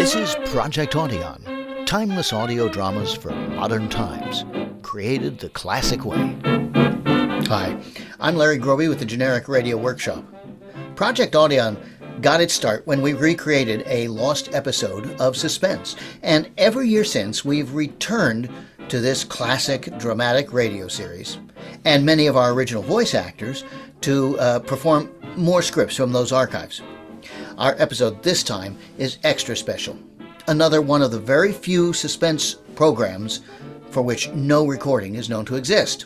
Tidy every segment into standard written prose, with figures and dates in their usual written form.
This is Project Audion, timeless audio dramas for modern times, created the classic way. Hi, I'm Larry Groby with the Generic Radio Workshop. Project Audion got its start when we recreated a lost episode of Suspense, and every year since we've returned to this classic dramatic radio series, and many of our original voice actors to perform more scripts from those archives. Our episode this time is extra special. Another one of the very few Suspense programs for which no recording is known to exist,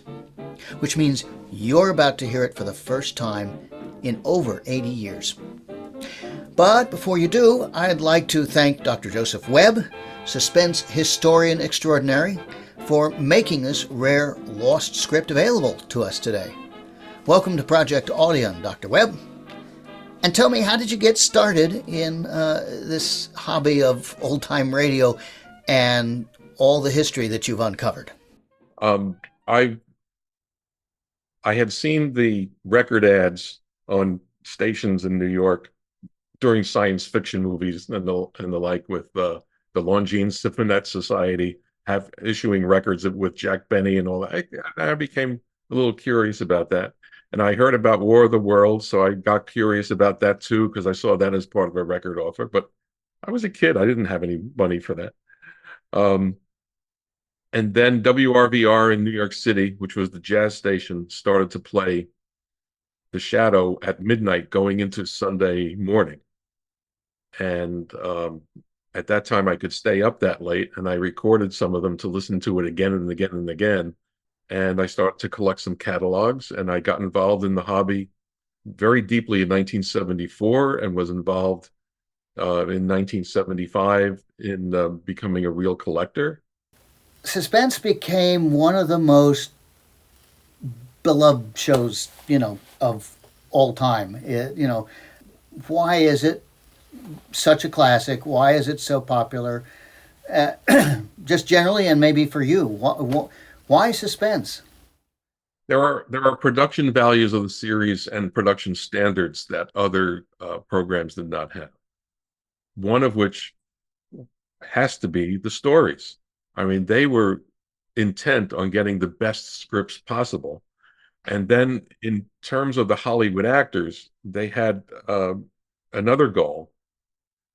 which means you're about to hear it for the first time in over 80 years. But before you do, I'd like to thank Dr. Joseph Webb, Suspense historian extraordinary, for making this rare lost script available to us today. Welcome to Project Audion, Dr. Webb. And tell me, how did you get started in this hobby of old-time radio and all the history that you've uncovered? I had seen the record ads on stations in New York during science fiction movies and the like, with the Longines Symphonette Society issuing records with Jack Benny and all that. I became a little curious about that. And I heard about War of the Worlds, so I got curious about that too, because I saw that as part of a record offer. But I was a kid. I didn't have any money for that. And then WRVR in New York City, which was the jazz station, started to play The Shadow at midnight going into Sunday morning. And at that time, I could stay up that late, and I recorded some of them to listen to it again and again and again. And I started to collect some catalogs, and I got involved in the hobby very deeply in 1974 and was involved in 1975 in becoming a real collector. Suspense became one of the most beloved shows, of all time. Why is it such a classic? Why is it so popular? Just generally, and maybe for you, why Suspense? There are production values of the series and production standards that other programs did not have. One of which has to be the stories. I mean, they were intent on getting the best scripts possible. And then in terms of the Hollywood actors, they had another goal,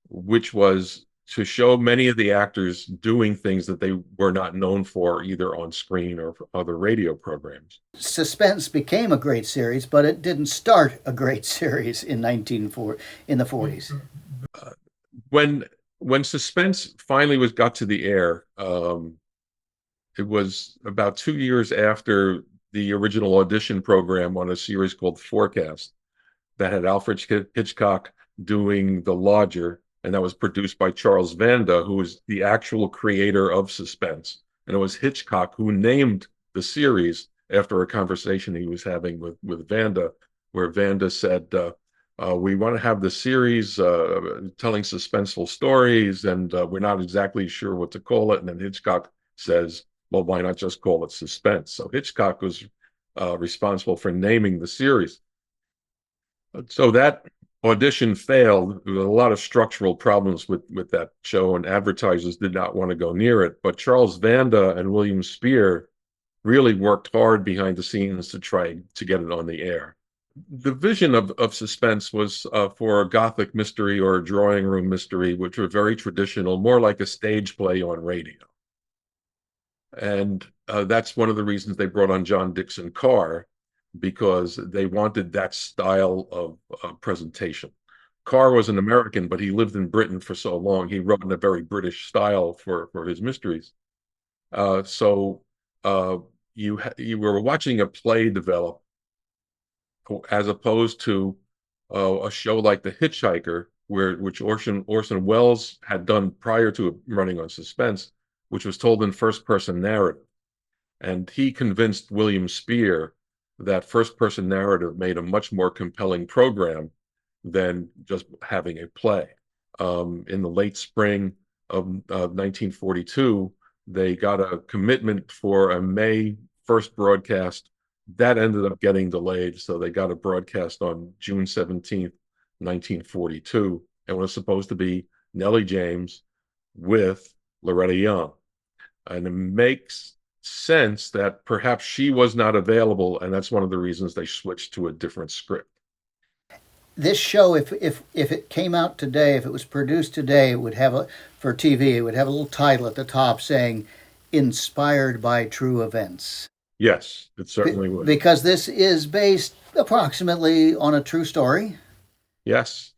which was to show many of the actors doing things that they were not known for, either on screen or for other radio programs. Suspense became a great series, but it didn't start a great series in the 40s. When Suspense finally got to the air, it was about 2 years after the original audition program on a series called Forecast that had Alfred Hitchcock doing The Lodger, and that was produced by Charles Vanda, who was the actual creator of Suspense. And it was Hitchcock who named the series after a conversation he was having with Vanda, where Vanda said, we want to have the series telling suspenseful stories, and we're not exactly sure what to call it. And then Hitchcock says, well, why not just call it Suspense? So Hitchcock was responsible for naming the series. So that audition failed. There were a lot of structural problems with that show, and advertisers did not want to go near it. But Charles Vanda and William Spear really worked hard behind the scenes to try to get it on the air. The vision of Suspense was for a Gothic mystery or a drawing room mystery, which were very traditional, more like a stage play on radio. And that's one of the reasons they brought on John Dixon Carr, because they wanted that style of presentation. Carr was an American, but he lived in Britain for so long. He wrote in a very British style for his mysteries. So you were watching a play develop, as opposed to a show like The Hitchhiker, which Orson Welles had done prior to running on Suspense, which was told in first-person narrative. And he convinced William Spear that first-person narrative made a much more compelling program than just having a play. In the late spring of 1942, they got a commitment for a May 1st broadcast. That ended up getting delayed, so they got a broadcast on June 17th, 1942, and it was supposed to be Nellie James, with Loretta Young. And it makes sense that perhaps she was not available, and that's one of the reasons they switched to a different script. This show, if it came out today, if it was produced today, it would have for TV, it would have a little title at the top saying, "Inspired by True Events." Yes, it certainly would. Because this is based approximately on a true story. Yes.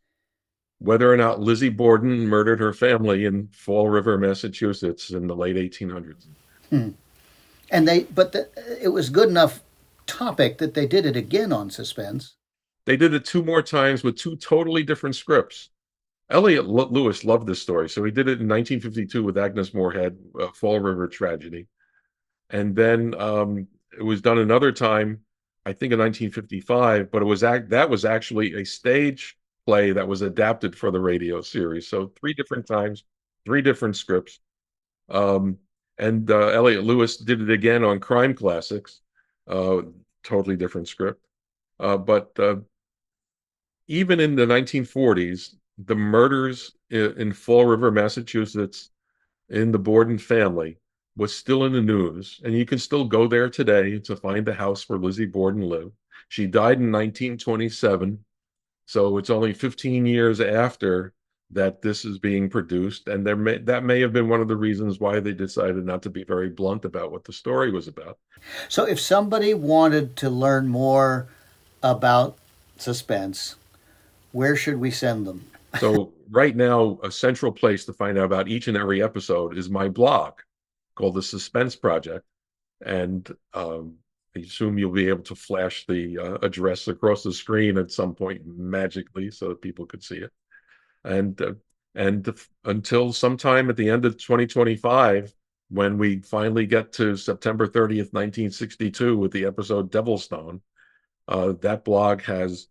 Whether or not Lizzie Borden murdered her family in Fall River, Massachusetts in the late 1800s. And it was good enough topic that they did it again on Suspense. They did it 2 more times with 2 totally different scripts. Elliot Lewis loved this story, so he did it in 1952 with Agnes Moorehead, Fall River Tragedy. And then it was done another time, I think in 1955, but that was actually a stage play that was adapted for the radio series. So 3 different times, 3 different scripts. And Elliot Lewis did it again on Crime Classics, totally different script. But even in the 1940s, the murders in Fall River, Massachusetts, in the Borden family was still in the news, and you can still go there today to find the house where Lizzie Borden lived. She died in 1927, so it's only 15 years after that this is being produced, and that may have been one of the reasons why they decided not to be very blunt about what the story was about. So if somebody wanted to learn more about Suspense, where should we send them? So right now, a central place to find out about each and every episode is my blog called the Suspense Project. And I assume you'll be able to flash the address across the screen at some point magically so that people could see it. And until sometime at the end of 2025, when we finally get to September 30th, 1962 with the episode Devilstone, that blog has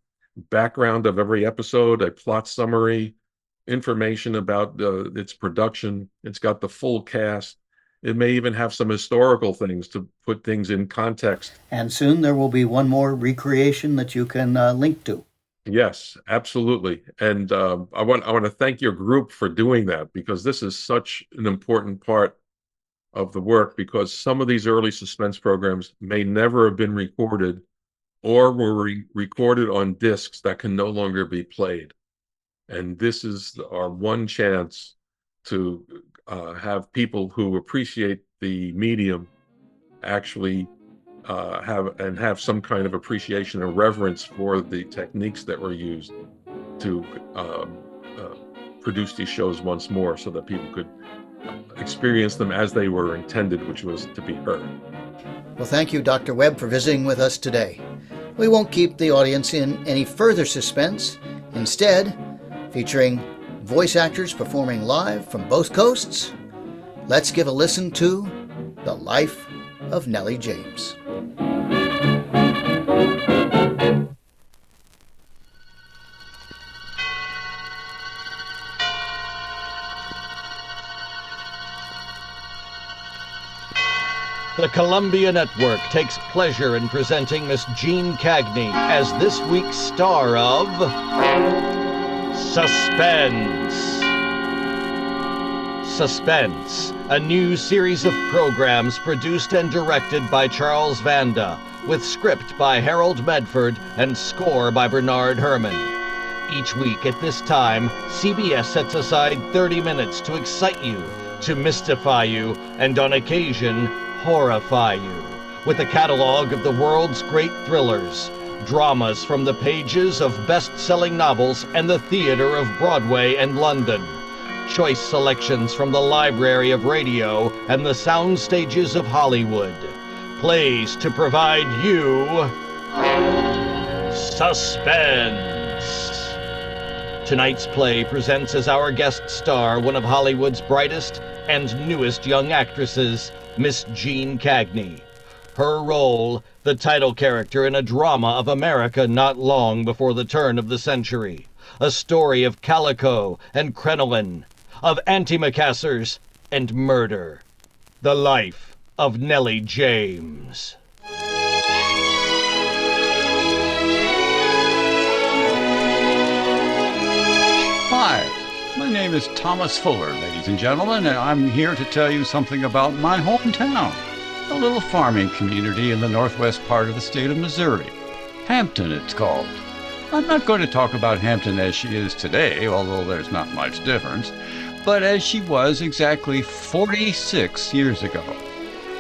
background of every episode, a plot summary, information about its production. It's got the full cast. It may even have some historical things to put things in context. And soon there will be one more recreation that you can link to. Yes, absolutely. And I want to thank your group for doing that, because this is such an important part of the work, because some of these early suspense programs may never have been recorded or were recorded on discs that can no longer be played. And this is our one chance to have people who appreciate the medium actually have some kind of appreciation and reverence for the techniques that were used to produce these shows once more, so that people could experience them as they were intended, which was to be heard. Well, thank you, Dr. Webb, for visiting with us today. We won't keep the audience in any further suspense. Instead, featuring voice actors performing live from both coasts, let's give a listen to The Life of Nellie James. The Columbia Network takes pleasure in presenting Miss Jean Cagney as this week's star of Suspense. Suspense, a new series of programs produced and directed by Charles Vanda, with script by Harold Medford and score by Bernard Herrmann. Each week at this time, CBS sets aside 30 minutes to excite you, to mystify you, and on occasion, horrify you, with a catalog of the world's great thrillers, dramas from the pages of best-selling novels and the theater of Broadway and London, choice selections from the library of radio and the sound stages of Hollywood, plays to provide you suspense. Tonight's play presents as our guest star one of Hollywood's brightest and newest young actresses, Miss Jean Cagney. Her role, the title character in a drama of America not long before the turn of the century. A story of calico and crinoline, of antimacassars and murder. The Life of Nellie James. Hi, my name name is Thomas Fuller, ladies and gentlemen, and I'm here to tell you something about my hometown, a little farming community in the northwest part of the state of Missouri. Hampton, it's called. I'm not going to talk about Hampton as she is today, although there's not much difference, but as she was exactly 46 years ago,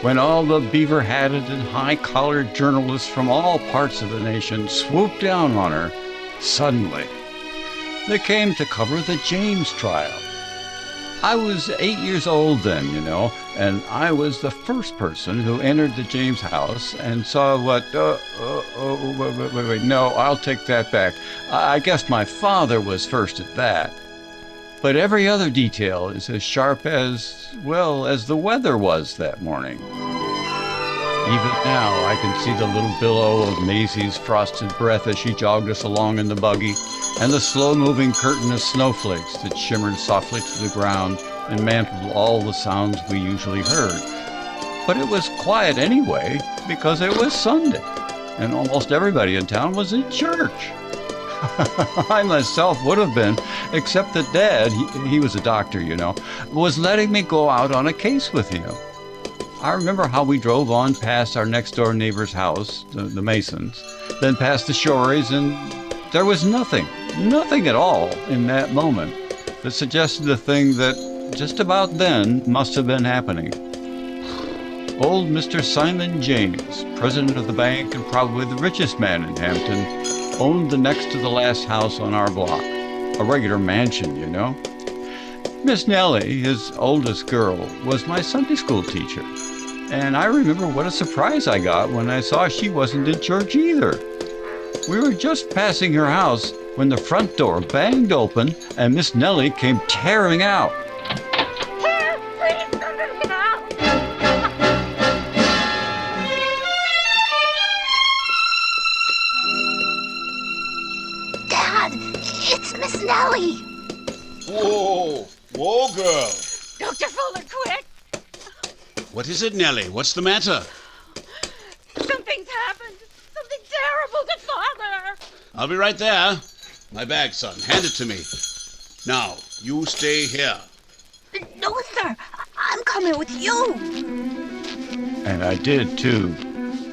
when all the beaver-hatted and high-collared journalists from all parts of the nation swooped down on her suddenly. They came to cover the James trial. I was 8 years old then, you know, and I was the first person who entered the James house and saw what, wait, no, I'll take that back. I guess my father was first at that. But every other detail is as sharp as, well, as the weather was that morning. Even now, I can see the little billow of Maisie's frosted breath as she jogged us along in the buggy, and the slow-moving curtain of snowflakes that shimmered softly to the ground and mantled all the sounds we usually heard. But it was quiet anyway, because it was Sunday, and almost everybody in town was in church. I myself would have been, except that Dad, he was a doctor, you know, was letting me go out on a case with him. I remember how we drove on past our next-door neighbor's house, the Masons, then past the Shoreys, and there was nothing at all in that moment that suggested the thing that just about then must have been happening. Old Mr. Simon James, president of the bank and probably the richest man in Hampton, owned the next to the last house on our block, a regular mansion, you know. Miss Nellie, his oldest girl, was my Sunday school teacher, and I remember what a surprise I got when I saw she wasn't in church either. We were just passing her house when the front door banged open and Miss Nellie came tearing out. Please, let me out! Dad, it's Miss Nellie. Whoa, girl. Dr. Fuller, quick! What is it, Nellie? What's the matter? Something's happened. Something terrible to Father. I'll be right there. My bag, son. Hand it to me. Now, you stay here. No, sir. I'm coming with you. And I did, too.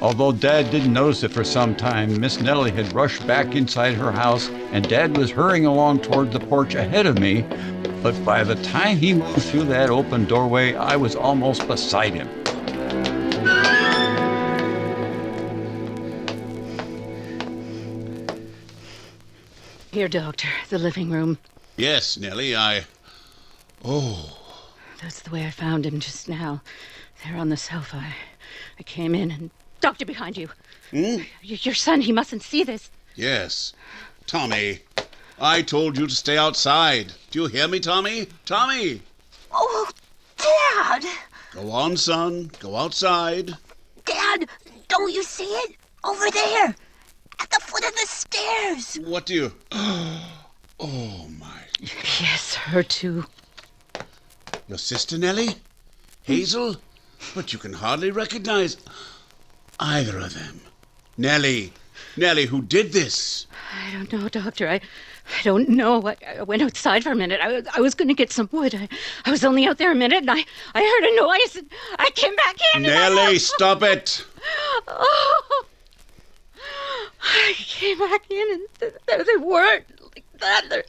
Although Dad didn't notice it for some time, Miss Nellie had rushed back inside her house, and Dad was hurrying along toward the porch ahead of me. But by the time he moved through that open doorway, I was almost beside him. Here, Doctor, the living room. Yes, Nellie, That's the way I found him just now. There on the sofa. I came in and... Doctor, behind you. Your son, he mustn't see this. Yes. Tommy, I told you to stay outside. Do you hear me, Tommy? Tommy! Oh, Dad! Go on, son. Go outside. Dad, don't you see it? Over there. At the foot of the stairs. What do you... Oh, my... Yes, her too. Your sister, Nellie? Hazel? But you can hardly recognize either of them. Nellie, who did this? I don't know, Doctor. I don't know. I went outside for a minute. I was going to get some wood. I was only out there a minute, and I heard a noise, and I came back in. Nellie, stop it! Oh! I came back in, and they weren't like that. Their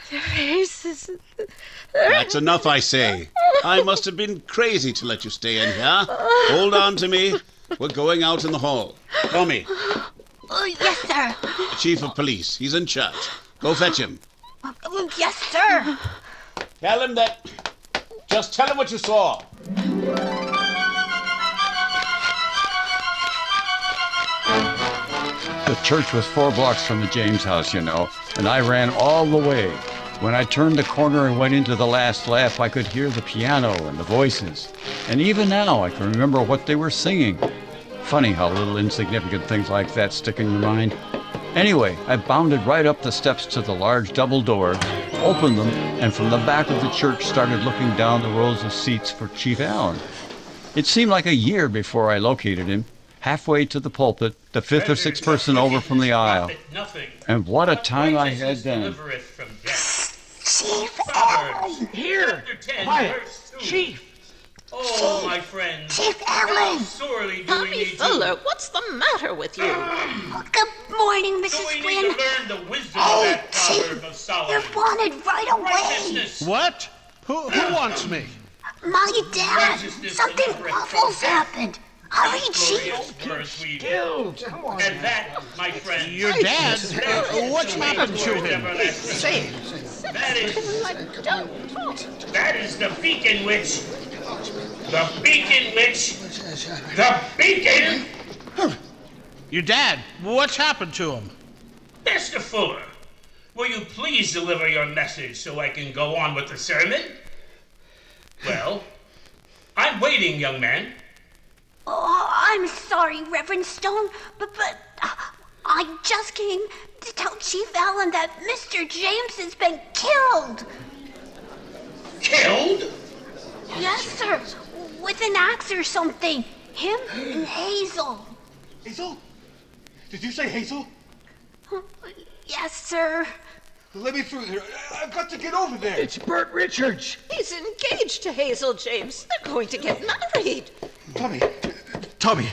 faces... That's enough, I say. I must have been crazy to let you stay in here. Hold on to me. We're going out in the hall. Tommy. Yes, sir. The chief of police. He's in church. Go fetch him. Yes, sir. Tell him that... Just tell him what you saw. The church was 4 blocks from the James house, you know, and I ran all the way. When I turned the corner and went into the last laugh, I could hear the piano and the voices. And even now, I can remember what they were singing. Funny how little insignificant things like that stick in your mind. Anyway, I bounded right up the steps to the large double door, opened them, and from the back of the church started looking down the rows of seats for Chief Allen. It seemed like a year before I located him, halfway to the pulpit, the 5th or 6th person over from the aisle. And what a time I had then. Chief Allen! Here! Quiet! Chief! Oh, my friends. Chief Allen! How sorely do we Tommy need Fuller, what's the matter with you? Good morning, Do Mrs. we need Wynne. to learn the wisdom of that proverb of Solomon? You're wanted right away. Righteousness. What? Who wants me? My dad. Righteousness Something and awful's happened. Hurry, Glorious Chief. were as we do. Still, come on. And that, my friends, Your dad? What's happened to him? Say it. that is Don't talk. that is the beacon which the beacon. Your dad? What's happened to him? Mr. Fuller, will you please deliver your message so I can go on with the sermon? Well, I'm waiting, young man. Oh, I'm sorry, Reverend Stone, but I just came to tell Chief Allen that Mr. James has been killed. Killed? Yes, sir. With an axe or something. Him and Hazel. Hazel? Did you say Hazel? Yes, sir. Let me through there. I've got to get over there. It's Bert Richards. He's engaged to Hazel James. They're going to get married. Tommy,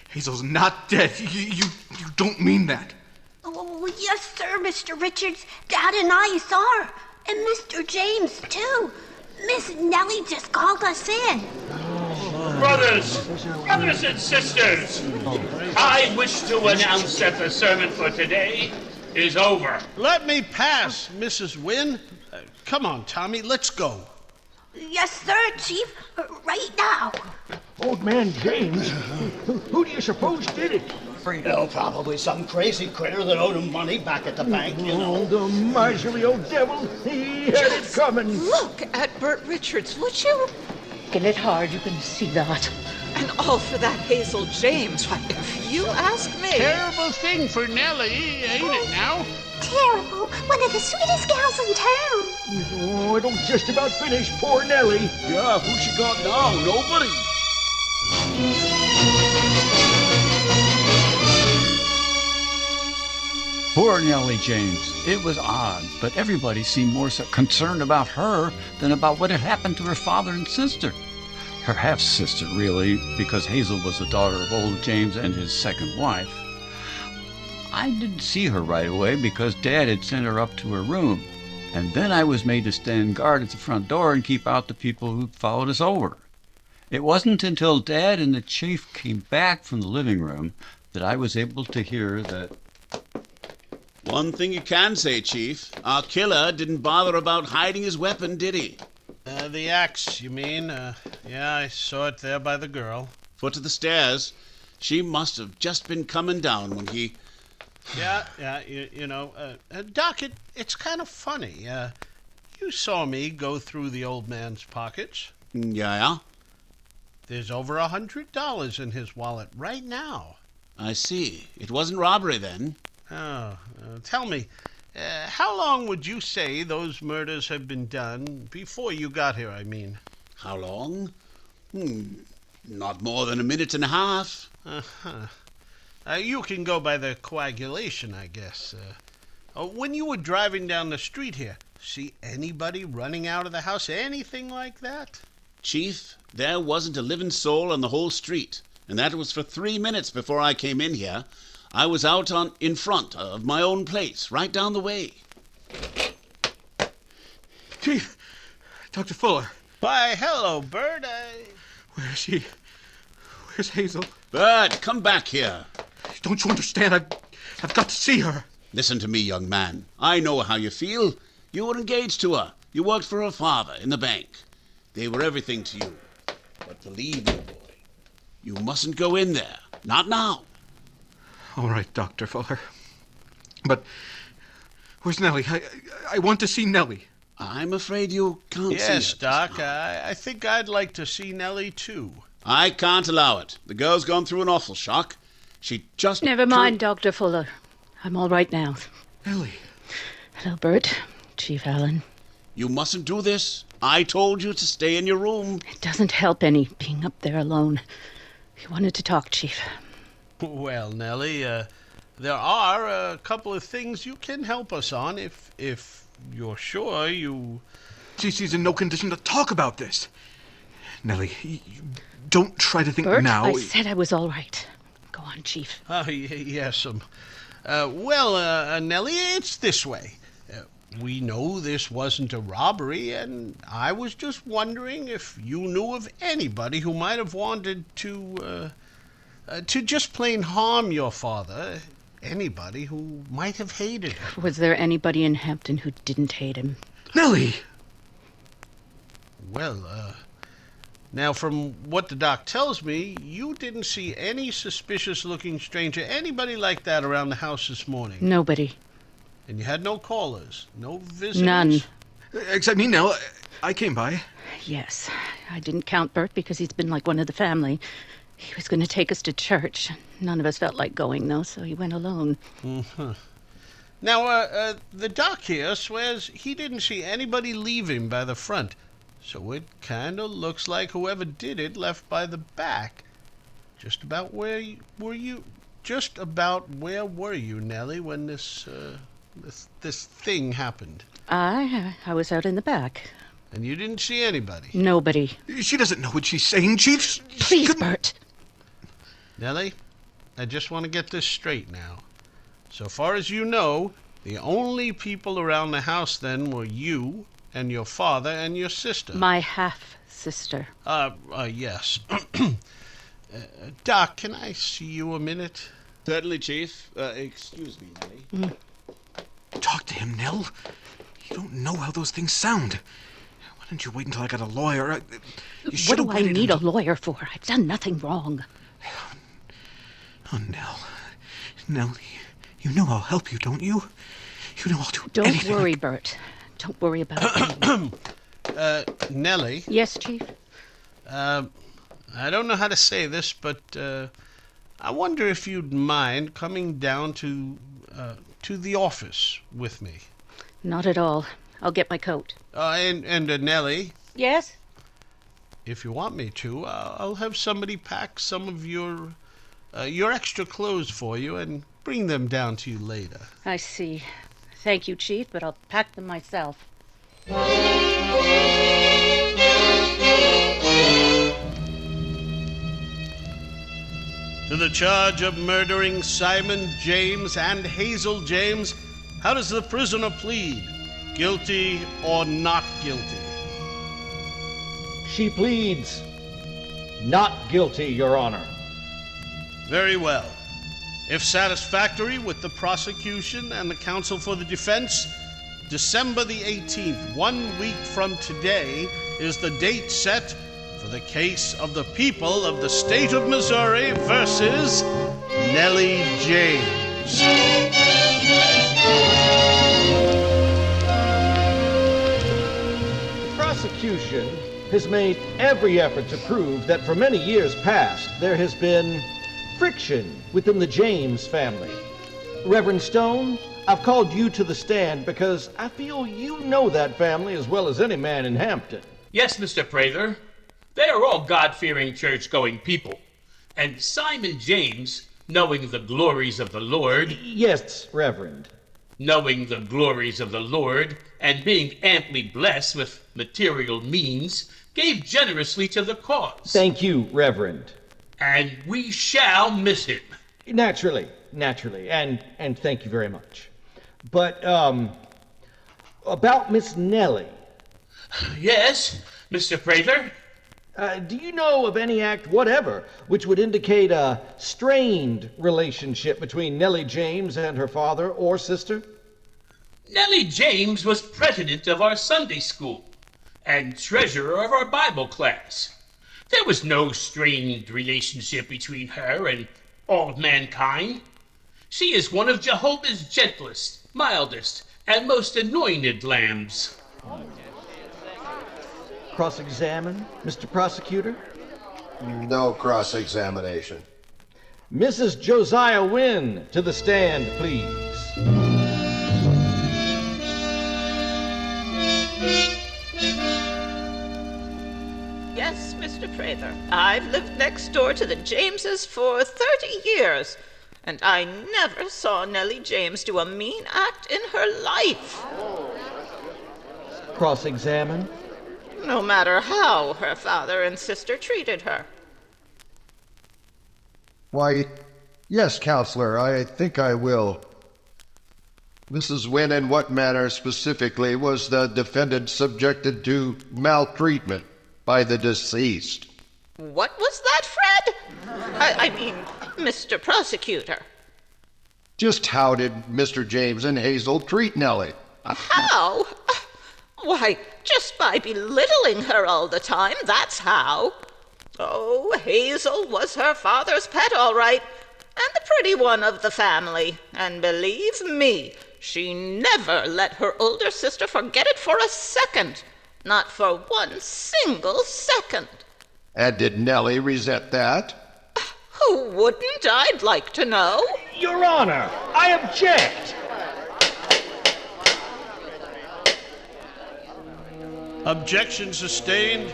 Hazel's not dead. You don't mean that. Oh, yes, sir, Mr. Richards. Dad and I saw her. And Mr. James, too. Miss Nellie just called us in. Brothers and sisters, I wish to announce that the sermon for today is over. Let me pass, Mrs. Wynne. Come on, Tommy, let's go. Yes, sir, Chief. Right now. Old man James? Who do you suppose did it? Oh, probably some crazy critter that owed him money back at the bank, you know. Oh, the miserly old devil. He had it coming. Look at Bert Richards, would you? Get it hard, you can see that. And all for that Hazel James. Why, if you ask me. Terrible thing for Nellie, ain't it now? Terrible. One of the sweetest gals in town. Oh, it'll just about finish poor Nellie. Yeah, who she got now? Nobody. Poor Nellie James. It was odd, but everybody seemed more so concerned about her than about what had happened to her father and sister. Her half-sister, really, because Hazel was the daughter of old James and his second wife. I didn't see her right away because Dad had sent her up to her room, and then I was made to stand guard at the front door and keep out the people who followed us over. It wasn't until Dad and the Chief came back from the living room that I was able to hear that. One thing you can say, Chief. Our killer didn't bother about hiding his weapon, did he? The axe, you mean? Yeah, I saw it there by the girl. Foot to the stairs. She must have just been coming down when he... Yeah, you know, Doc, it's kind of funny. You saw me go through the old man's pockets. Yeah? There's over $100 in his wallet right now. I see. It wasn't robbery, then? Oh, tell me, how long would you say those murders have been done before you got here, I mean? How long? Not more than a minute and a half. Uh-huh. You can go by the coagulation, I guess. When you were driving down the street here, see anybody running out of the house, anything like that? Chief, there wasn't a living soul on the whole street, and that was for 3 minutes before I came in here. I was out in front of my own place, right down the way. Chief, Dr. Fuller. Why, hello, Bert. Where's she? Where's Hazel? Bert, come back here. Don't you understand? I've got to see her. Listen to me, young man. I know how you feel. You were engaged to her. You worked for her father in the bank. They were everything to you. But believe me, boy, you mustn't go in there. Not now. All right, Dr. Fuller. But where's Nellie? I want to see Nellie. I'm afraid you can't see her. Yes, Doc, I think I'd like to see Nellie, too. I can't allow it. The girl's gone through an awful shock. She just... Never mind, Dr. Fuller. I'm all right now. Nellie. Hello, Bert. Chief Allen. You mustn't do this. I told you to stay in your room. It doesn't help any being up there alone. You wanted to talk, Chief. Well, Nellie, there are a couple of things you can help us on if you're sure you... She's in no condition to talk about this. Nellie, don't try to think Bert, now. I said I was all right. Go on, Chief. Oh, yes. Well, Nellie, it's this way. We know this wasn't a robbery, and I was just wondering if you knew of anybody who might have wanted to just plain harm your father. Anybody who might have hated him. Was there anybody in Hampton who didn't hate him? Nellie! Well, now from what the doc tells me, you didn't see any suspicious-looking stranger, anybody like that around the house this morning. Nobody. And you had no callers, no visitors? None. Except me, Nell. I came by. Yes. I didn't count Bert because he's been like one of the family. He was going to take us to church. None of us felt like going, though, so he went alone. Mm-hmm. Now, the doc here swears he didn't see anybody leaving by the front. So it kind of looks like whoever did it left by the back. Just about where were you, Nellie, when this thing happened? I was out in the back. And you didn't see anybody? Nobody. She doesn't know what she's saying, Chief. Please, Bert. Nellie, I just want to get this straight now. So far as you know, the only people around the house then were you and your father and your sister. My half-sister. Yes. Doc, can I see you a minute? Certainly, Chief. Excuse me, Nellie. Talk to him, Nell. You don't know how those things sound. Why didn't you wait until I got a lawyer? What do I need a lawyer for? I've done nothing wrong. Oh, Nell. Nellie, you know I'll help you, don't you? You know I'll do anything. Don't worry, Bert. Don't worry about it. Nellie? Yes, Chief? I don't know how to say this, but I wonder if you'd mind coming down to the office with me. Not at all. I'll get my coat. And Nellie? Yes? If you want me to, I'll have somebody pack some of your extra clothes for you and bring them down to you later. I see. Thank you, Chief, but I'll pack them myself. To the charge of murdering Simon James and Hazel James, how does the prisoner plead? Guilty or not guilty? She pleads not guilty, Your Honor. Very well. If satisfactory with the prosecution and the counsel for the defense, December the 18th, 1 week from today, is the date set for the case of the people of the state of Missouri versus Nellie James. The prosecution has made every effort to prove that for many years past there has been friction within the James family. Reverend Stone, I've called you to the stand because I feel you know that family as well as any man in Hampton. Yes, Mr. Prather. They are all God-fearing, church-going people. And Simon James, knowing the glories of the Lord... Yes, Reverend. Knowing the glories of the Lord and being amply blessed with material means, gave generously to the cause. Thank you, Reverend. And we shall miss him. Naturally, and thank you very much. But, about Miss Nellie. Yes, Mr. Prather? Do you know of any act whatever which would indicate a strained relationship between Nellie James and her father or sister? Nellie James was president of our Sunday school and treasurer of our Bible class. There was no strained relationship between her and all mankind. She is one of Jehovah's gentlest, mildest, and most anointed lambs. Cross-examine, Mr. Prosecutor? No cross-examination. Mrs. Josiah Wynn, to the stand, please. Yes, Mr. Prather. I've lived next door to the Jameses for 30 years, and I never saw Nellie James do a mean act in her life. cross-examine? No matter how her father and sister treated her. Why, yes, Counselor, I think I will. Mrs. Wynne, in what manner specifically was the defendant subjected to maltreatment by the deceased? What was that, Fred? I mean, Mr. Prosecutor. Just how did Mr. James and Hazel treat Nellie? How? Why, just by belittling her all the time, that's how. Oh, Hazel was her father's pet, all right, and the pretty one of the family. And believe me, she never let her older sister forget it for a second. Not for one single second. And did Nellie resent that? Who wouldn't, I'd like to know? Your Honor, I object. Objection sustained.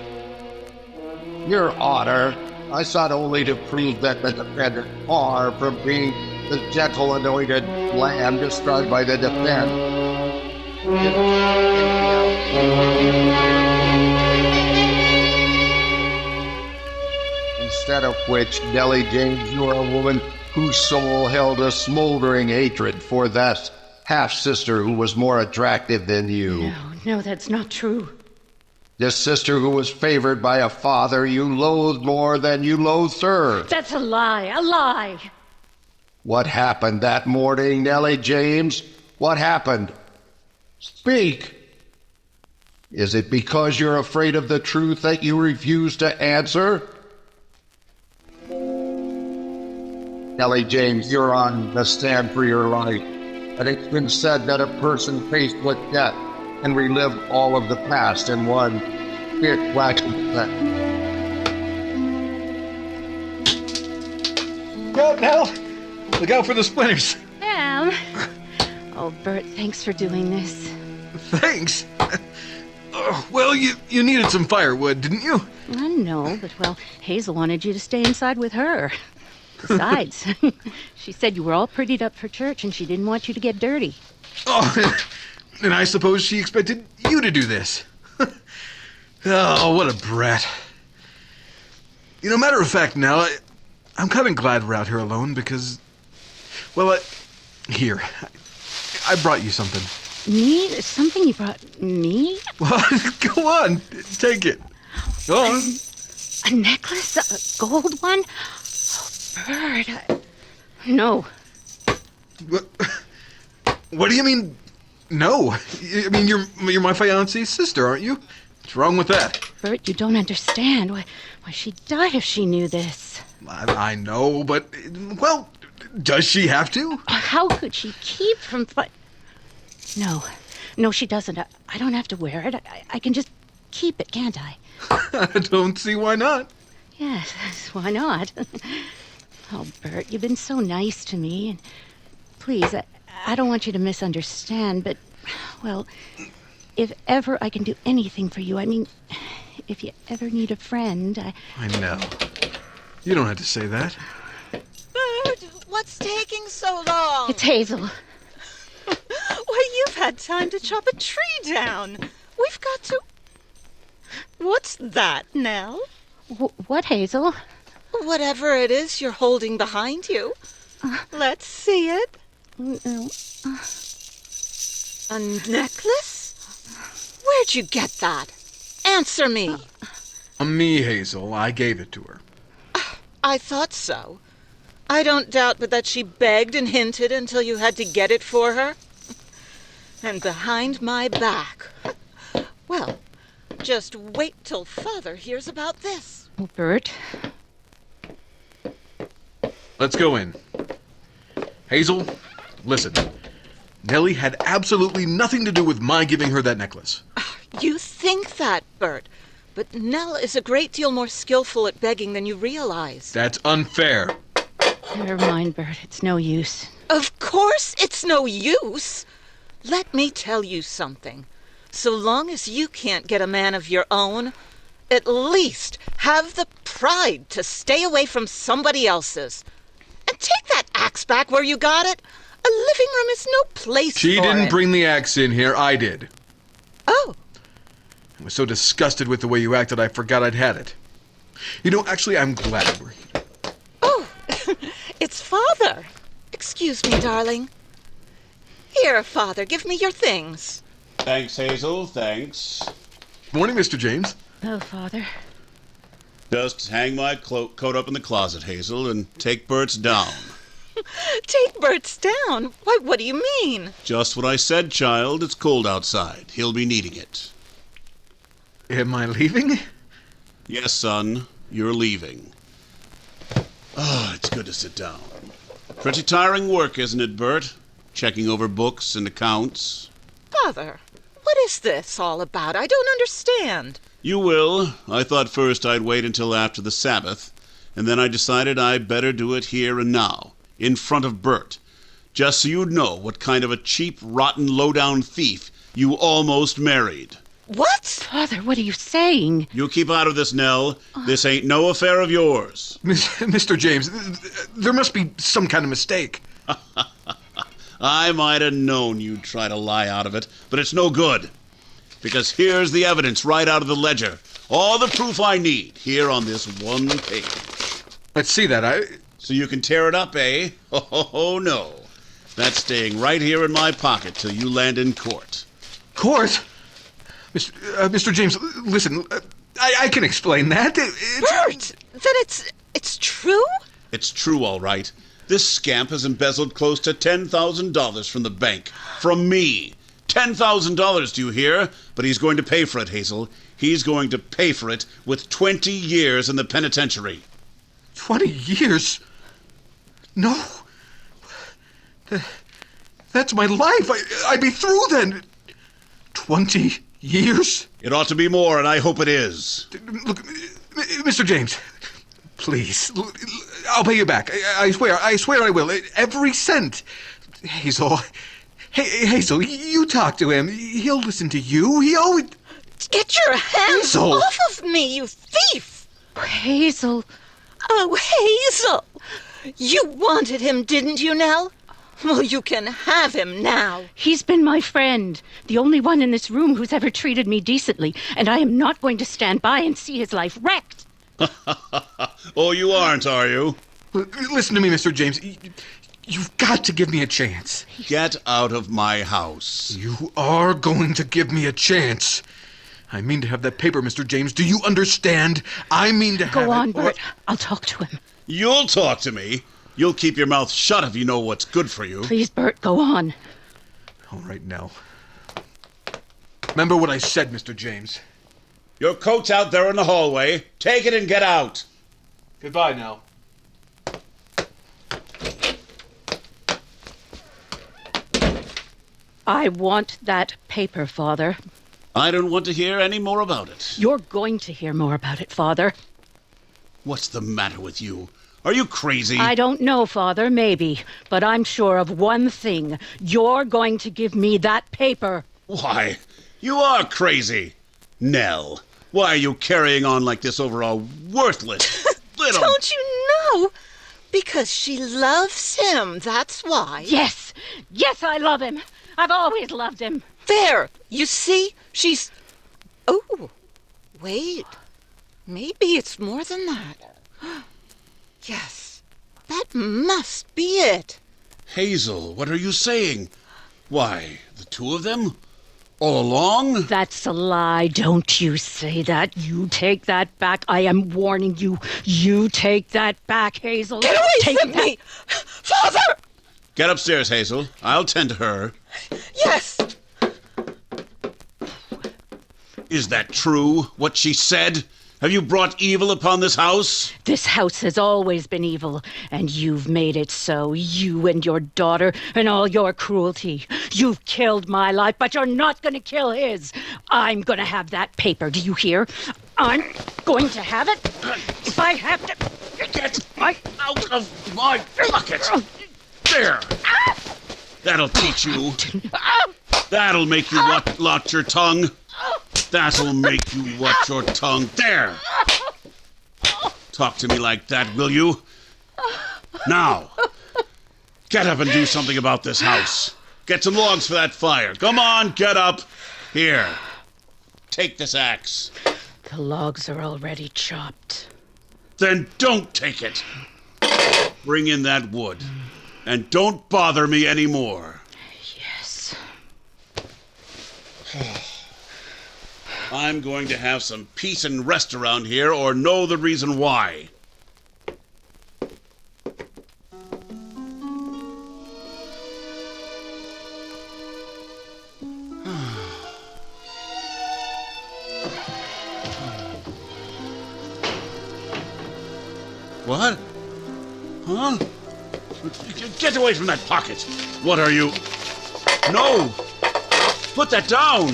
Your Honor, I sought only to prove that the defendant, far from being the gentle anointed lamb described by the defense, instead of which, Nellie James, you are a woman whose soul held a smoldering hatred for that half-sister who was more attractive than you. No, that's not true. This sister who was favored by a father you loathed more than you loathed her. That's a lie. What happened that morning, Nellie James? What happened? Speak! Is it because you're afraid of the truth that you refuse to answer? Nellie James, you're on the stand for your life. And it's been said that a person faced with death can relive all of the past in one quick flash of effect. Go, Nell! Look out for the splinters. Ma'am. Oh, Bert, thanks for doing this. Thanks. Well, you needed some firewood, didn't you? I know, but, well, Hazel wanted you to stay inside with her. Besides, she said you were all prettied up for church and she didn't want you to get dirty. Oh, and I suppose she expected you to do this. Oh, what a brat. You know, matter of fact, now, I'm kind of glad we're out here alone because, well, here, I brought you something. Me? Something you brought me? Well, go on, take it. Go on. A necklace? A gold one? Oh, Bert, no. What do you mean, no? I mean, you're my fiance's sister, aren't you? What's wrong with that? Bert, you don't understand. Why, she'd die if she knew this. I know, but, well, does she have to? How could she keep from... No, she doesn't. I don't have to wear it. I can just keep it, can't I? I don't see why not. Yes, why not? Oh, Bert, you've been so nice to me. And please, I don't want you to misunderstand, but, well, if ever I can do anything for you, I mean, if you ever need a friend, I know. You don't have to say that. Bert, what's taking so long? It's Hazel. Why, you've had time to chop a tree down. We've got to... What's that, Nell? What, Hazel? Whatever it is you're holding behind you. Let's see it. A necklace? Where'd you get that? Answer me. Me, Hazel. I gave it to her. I thought so. I don't doubt but that she begged and hinted until you had to get it for her. And behind my back. Well, just wait till Father hears about this. Well, Bert. Let's go in. Hazel, listen. Nellie had absolutely nothing to do with my giving her that necklace. You think that, Bert. But Nell is a great deal more skillful at begging than you realize. That's unfair. Never mind, Bert. It's no use. Of course it's no use. Let me tell you something. So long as you can't get a man of your own, at least have the pride to stay away from somebody else's. And take that axe back where you got it. A living room is no place for it. She didn't bring the axe in here. I did. Oh, was so disgusted with the way you acted, I forgot I'd had it. You know, actually, I'm glad we're here. Oh, it's Father. Excuse me, darling. Here, Father, give me your things. Thanks, Hazel, thanks. Morning, Mr. James. Oh, Father. Just hang my coat up in the closet, Hazel, and take Bert's down. Take Bert's down? Why, what do you mean? Just what I said, child. It's cold outside. He'll be needing it. Am I leaving? Yes, son, you're leaving. Ah, it's good to sit down. Pretty tiring work, isn't it, Bert? Checking over books and accounts. Father, what is this all about? I don't understand. You will. I thought first I'd wait until after the Sabbath, and then I decided I'd better do it here and now, in front of Bert, just so you'd know what kind of a cheap, rotten, low-down thief you almost married. What? Father, what are you saying? You keep out of this, Nell. This ain't no affair of yours. Mr. James, there must be some kind of mistake. I might have known you'd try to lie out of it, but it's no good. Because here's the evidence right out of the ledger. All the proof I need here on this one page. Let's see that. So you can tear it up, eh? Oh, no. That's staying right here in my pocket till you land in court. Court? Mr. James, listen, I can explain that. Bert, that it's true? It's true, all right. This scamp has embezzled close to $10,000 from the bank. From me. $10,000, do you hear? But he's going to pay for it, Hazel. He's going to pay for it with 20 years in the penitentiary. 20 years? No. That's my life. I'd be through then. 20 years? It ought to be more, and I hope it is. Look, Mr. James, please, I'll pay you back. I swear I will. Every cent. Hazel, Hazel, you talk to him. He'll listen to you. He always... Get your hands Hazel. off of me, you thief! Hazel. Oh, Hazel! You wanted him, didn't you, Nell? Well, you can have him now. He's been my friend, the only one in this room who's ever treated me decently, and I am not going to stand by and see his life wrecked. Oh, you aren't, are you? Listen to me, Mr. James. You've got to give me a chance. Get out of my house. You are going to give me a chance. I mean to have that paper, Mr. James. Do you understand? I mean to have it. Go on, Bert. I'll talk to him. You'll talk to me. You'll keep your mouth shut if you know what's good for you. Please, Bert, go on. All right, now. Remember what I said, Mr. James. Your coat's out there in the hallway. Take it and get out. Goodbye now. I want that paper, Father. I don't want to hear any more about it. You're going to hear more about it, Father. What's the matter with you? Are you crazy? I don't know, Father, maybe. But I'm sure of one thing. You're going to give me that paper. Why, you are crazy. Nell, why are you carrying on like this over a worthless little... Don't you know? Because she loves him, that's why. Yes, I love him. I've always loved him. There, you see? She's... Oh, wait. Maybe it's more than that. Yes, that must be it. Hazel, what are you saying? Why, the two of them? All along? That's a lie. Don't you say that. You take that back. I am warning you. You take that back, Hazel. Get away from me! Father! Get upstairs, Hazel. I'll tend to her. Yes! Is that true, what she said? Have you brought evil upon this house? This house has always been evil, and you've made it so. You and your daughter and all your cruelty. You've killed my life, but you're not going to kill his. I'm going to have that paper, do you hear? I'm going to have it. If I have to... Get out of my pocket! There! That'll teach you. That'll make you watch your tongue. That'll make you watch your tongue. There! Talk to me like that, will you? Now, get up and do something about this house. Get some logs for that fire. Come on, get up. Here. Take this axe. The logs are already chopped. Then don't take it. Bring in that wood. And don't bother me anymore. Yes. I'm going to have some peace and rest around here, or know the reason why. What? Huh? Get away from that pocket! What are you? No! Put that down!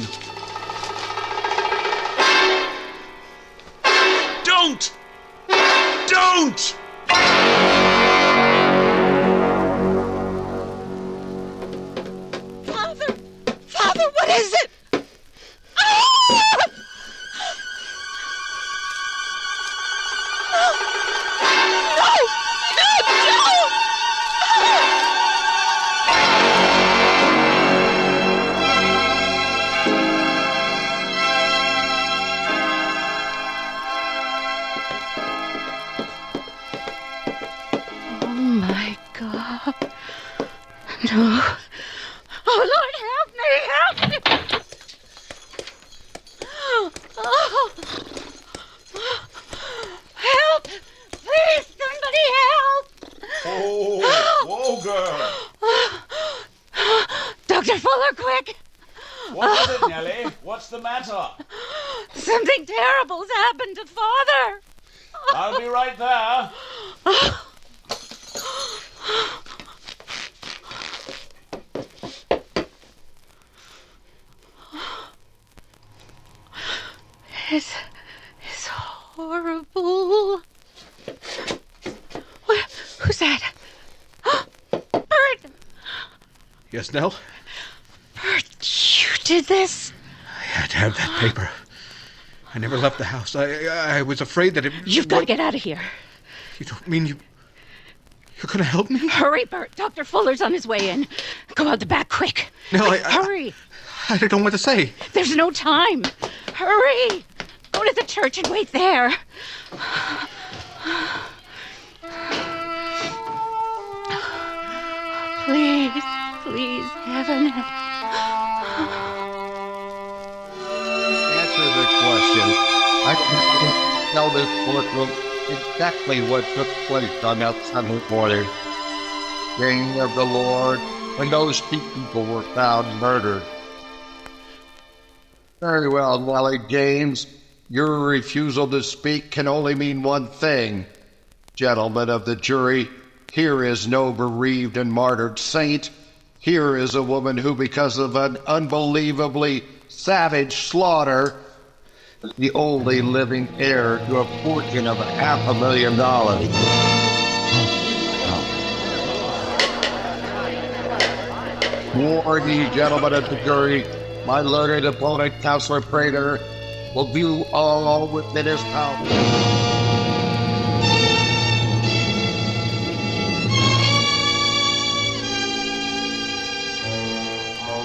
Don't! Don't! Father, what is it? Ah! No. Oh, Lord, help me, help me. Oh. Help! Please, somebody help! Oh, whoa, girl. Dr. Fuller, quick! What is it, Nellie? What's the matter? Something terrible's happened to Father. I'll be right there. It's horrible. Who's that? Bert! Yes, Nell? Bert, you did this? I had to have that paper. I never left the house. I was afraid that it... You've got to get out of here. You don't mean you're going to help me? Hurry, Bert. Dr. Fuller's on his way in. Go out the back, quick. Nell, hurry. I don't know what to say. There's no time. Hurry. Go to the church and wait there. Please, please, heaven. Answer the question. I can tell this courtroom exactly what took place on that Sunday morning. Day of the Lord, when those two people were found murdered. Very well, Nellie James. Your refusal to speak can only mean one thing. Gentlemen of the jury, here is no bereaved and martyred saint. Here is a woman who, because of an unbelievably savage slaughter, is the only living heir to a fortune of $500,000. Warning, gentlemen of the jury, my learned opponent, Counselor Prater, will do all within his power.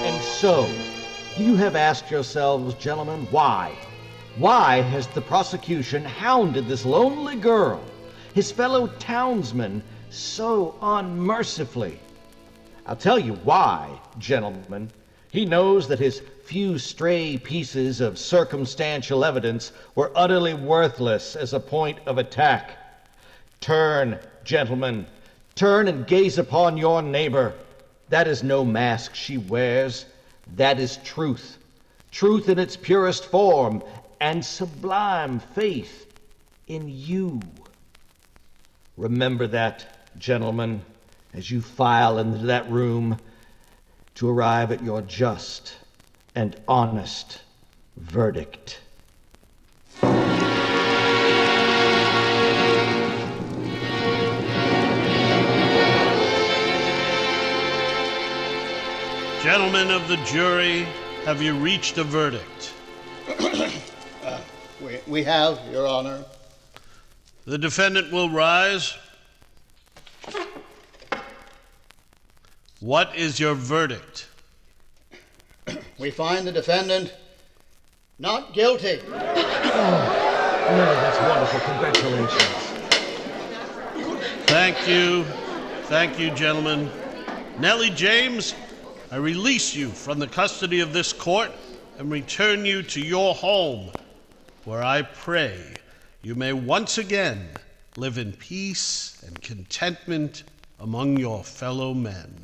And so, you have asked yourselves, gentlemen, why? Why has the prosecution hounded this lonely girl, his fellow townsman, so unmercifully? I'll tell you why, gentlemen. He knows that his few stray pieces of circumstantial evidence were utterly worthless as a point of attack. Turn, gentlemen, turn and gaze upon your neighbor. That is no mask she wears. That is truth. Truth in its purest form and sublime faith in you. Remember that, gentlemen, as you file into that room to arrive at your just and honest verdict. Gentlemen of the jury, have you reached a verdict? We have, Your Honor. The defendant will rise. What is your verdict? We find the defendant Not guilty. Nelly, that's wonderful. Congratulations. Thank you. Thank you, gentlemen. Nellie James, I release you from the custody of this court and return you to your home, where I pray you may once again live in peace and contentment among your fellow men.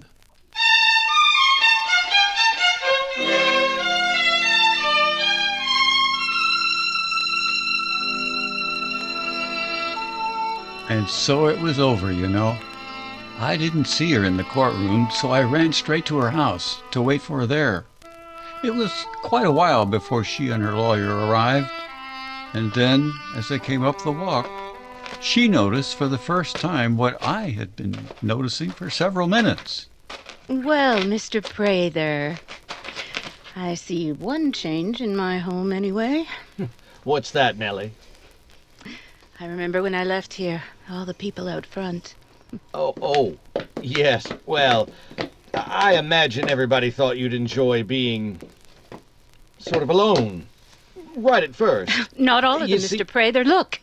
And so it was over, you know. I didn't see her in the courtroom, so I ran straight to her house to wait for her there. It was quite a while before she and her lawyer arrived. And then, as I came up the walk, she noticed for the first time what I had been noticing for several minutes. Well, Mr. Prather, I see one change in my home anyway. What's that, Nelly? I remember when I left here, all the people out front. Oh, yes. Well, I imagine everybody thought you'd enjoy being sort of alone. Right at first. Not all of them, Mr. Prather. Look.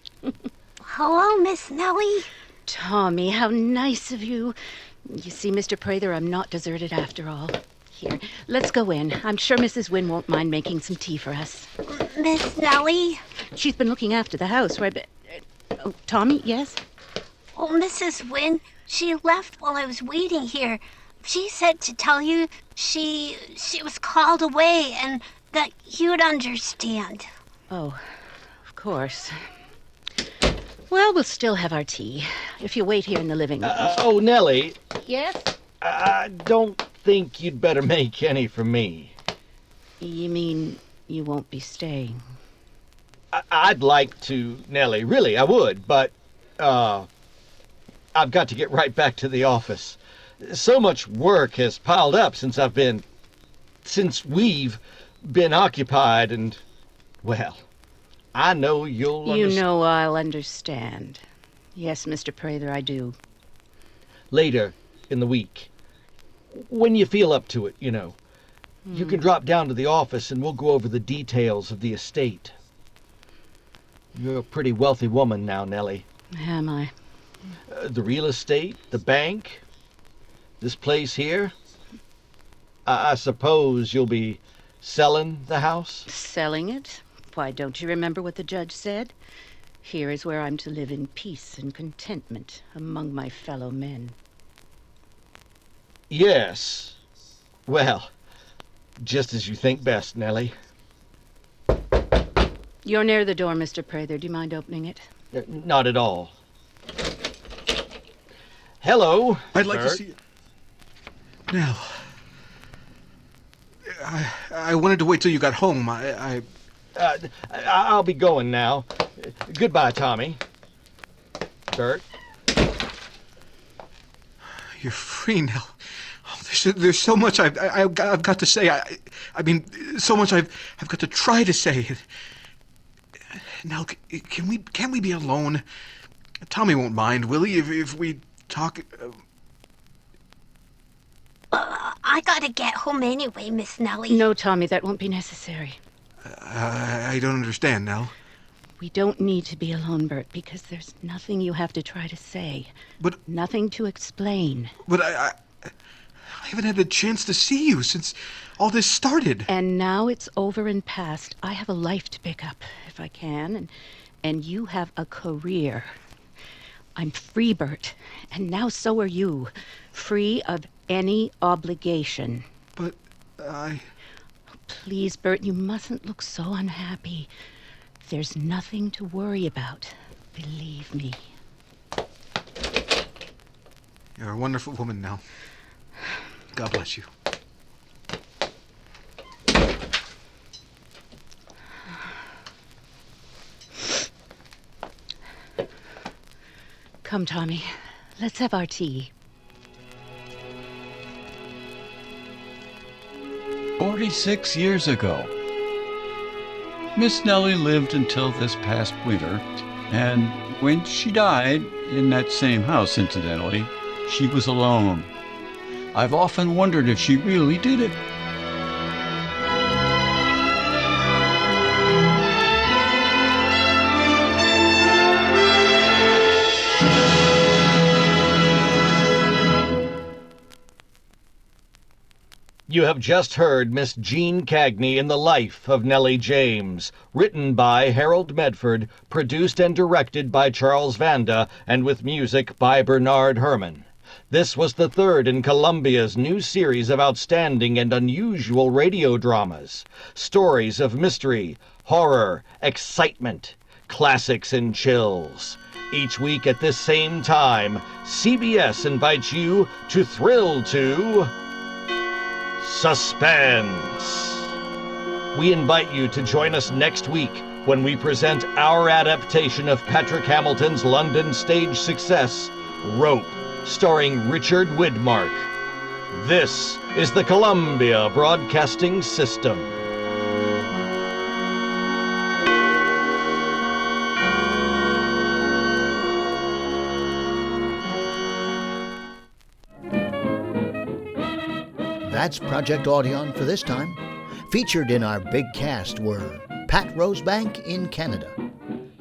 Hello, Miss Nellie. Tommy, how nice of you. You see, Mr. Prather, I'm not deserted after all. Here, let's go in. I'm sure Mrs. Wynne won't mind making some tea for us. Miss Nellie? She's been looking after the house, right? Oh, Tommy, yes? Oh, Mrs. Wynne, she left while I was waiting here. She said to tell you she was called away and that you'd understand. Oh, of course. Well, we'll still have our tea, if you wait here in the living room. Nelly. Yes? I don't think you'd better make any for me. You mean you won't be staying? I'd like to, Nelly, really, I would, but, I've got to get right back to the office. So much work has piled up since we've been occupied, and, well, I know you'll understand. You know I'll understand. Yes, Mr. Prather, I do. Later in the week, when you feel up to it, you know, you can drop down to the office and we'll go over the details of the estate. You're a pretty wealthy woman now, Nellie. Am I? The real estate, the bank, this place here. I suppose you'll be selling the house? Selling it? Why, don't you remember what the judge said? Here is where I'm to live in peace and contentment among my fellow men. Yes. Well, just as you think best, Nellie. You're near the door, Mr. Prather. Do you mind opening it? Not at all. Hello, I'd like Bert. to see it. Now, I wanted to wait till you got home. I'll be going now. Goodbye, Tommy. Bert. You're free now. Oh, there's so much I've got to say. I mean, so much I've got to try to say. Now, can't we be alone? Tommy won't mind, will he? If we talk. I gotta get home anyway, Miss Nellie. No, Tommy, that won't be necessary. I don't understand, Nell. We don't need to be alone, Bert, because there's nothing you have to try to say. But nothing to explain. But I haven't had a chance to see you since all this started. And now it's over and past. I have a life to pick up, if I can, and you have a career. I'm free, Bert, and now so are you. Free of any obligation. But Please, Bert, you mustn't look so unhappy. There's nothing to worry about. Believe me. You're a wonderful woman, Nell. God bless you. Come, Tommy. Let's have our tea. 46 years ago. Miss Nellie lived until this past winter, and when she died, in that same house incidentally, she was alone. I've often wondered if she really did it. You have just heard Miss Jean Cagney in the Life of Nellie James, written by Harold Medford, produced and directed by Charles Vanda, and with music by Bernard Herrmann. This was the third in Columbia's new series of outstanding and unusual radio dramas. Stories of mystery, horror, excitement, classics and chills. Each week at this same time, CBS invites you to thrill to Suspense. We invite you to join us next week when we present our adaptation of Patrick Hamilton's London stage success, Rope, starring Richard Widmark. This is the Columbia Broadcasting System. That's Project Audion for this time. Featured in our big cast were Pat Rosebank in Canada,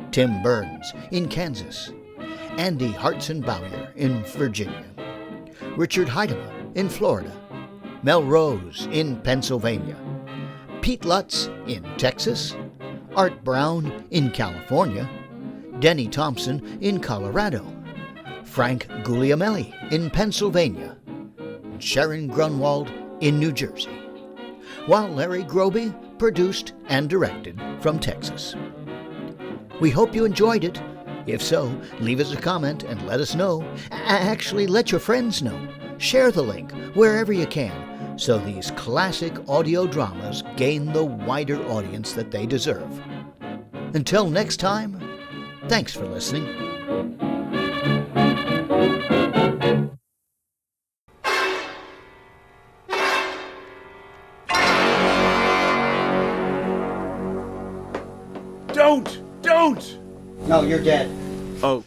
Tim Burns in Kansas, Andy Hartson-Bowyer in Virginia, Richard Heidema in Florida, Mel Rose in Pennsylvania, Pete Lutz in Texas, Art Brown in California, Denny Thompson in Colorado, Frank Guglielmelli in Pennsylvania, Sharon Grunwald in New Jersey, while Larry Groby produced and directed from Texas. We hope you enjoyed it. If so, leave us a comment and let us know. Actually, let your friends know. Share the link wherever you can so these classic audio dramas gain the wider audience that they deserve. Until next time, thanks for listening. Don't! No, you're dead. Oh.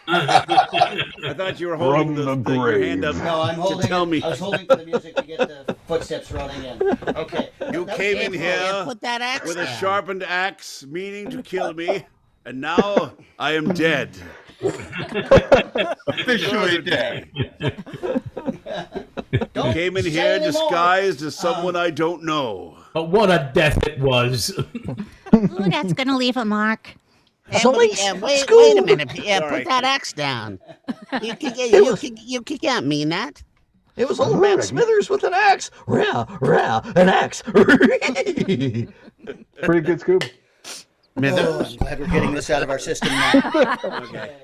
I thought you were holding your hand up to tell me. I was holding for the music to get the footsteps running in. Okay. You came in here Put that axe with a down. sharpened axe, meaning to kill me, and now I am dead. Officially dead. You came in here disguised as someone I don't know. But what a death it was. Ooh, that's gonna leave a mark. Wait a minute. Put that axe down. You can't mean that. It was old man Smithers with an axe. An axe. Pretty good scoop. Oh, I'm glad we're getting this out of our system now. Okay.